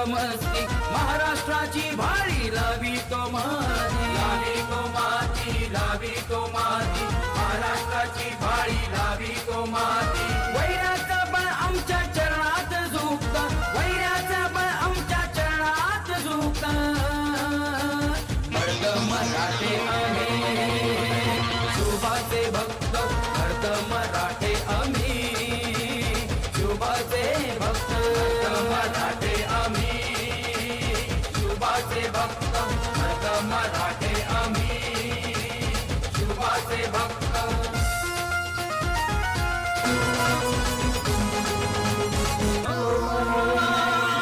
मस्ती महाराष्ट्राची भाळी लावी तो माती, लावी तो माती, लावी तो माती, महाराष्ट्राची भाळी लावी तो माती। वैराचा बळ आमच्या चरणात झुकता, वैराचा बळ आमच्या चरणात झुकता। मर्द मराठे आम्ही शुभाचे भक्त, मर्द मराठे आम्ही शुभाचे भक्त, मराठे आम्ही शुभाचे भक्त, मर्द मराठे आम्ही शुभाचे भक्त।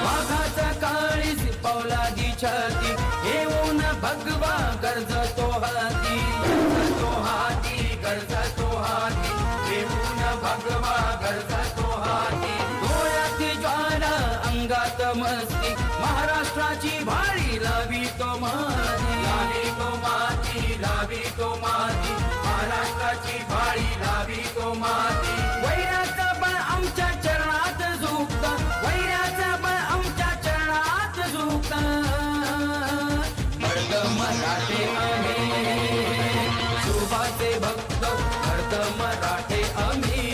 वाघाचा काळीज पौलादी छाती येऊन भगवा गरजतो हाती, गरजतो हाती, गरजतो हाती, येऊन भगवा गरजतो हाती। डोळ्यात ज्वाला अंगात मस्ती महाराष्ट्राची भाळी लावी तो माती, लावी तो माती, लावी तो माती, महाराष्ट्राची भाळी लावी तो माती। वैराचा बळ आमच्या चरणात झुकता, वैराचा बळ आमच्या चरणात झुकता। मर्द मराठे आम्ही शुभाचे भक्त, मर्द मराठे आम्ही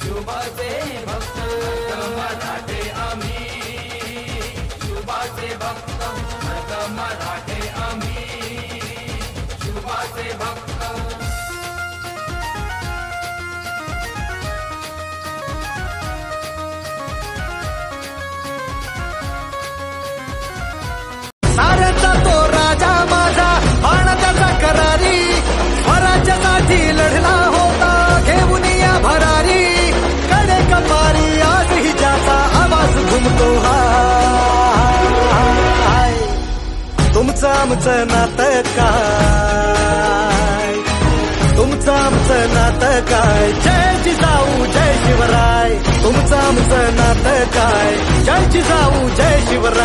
शुभाचे भक्त, मराठे आम्ही शुभाचे भक्त, मर्द मराठे आम्ही शुभाचे भक्त। साऱ्याचा तो राजा माझा आणताचा करारी, स्वराज्यासाठी लढला होता घेऊन या भरारी। कडे कपारी आजही ज्याचा आवाज घुमतो हाय, तुमचं आमचं नातं काय, तुमचं आमचं नातं काय, जय जिजाऊ जय शिवराय, तुमचं आमचं नातं काय, जय जिजाऊ जय शिवराय।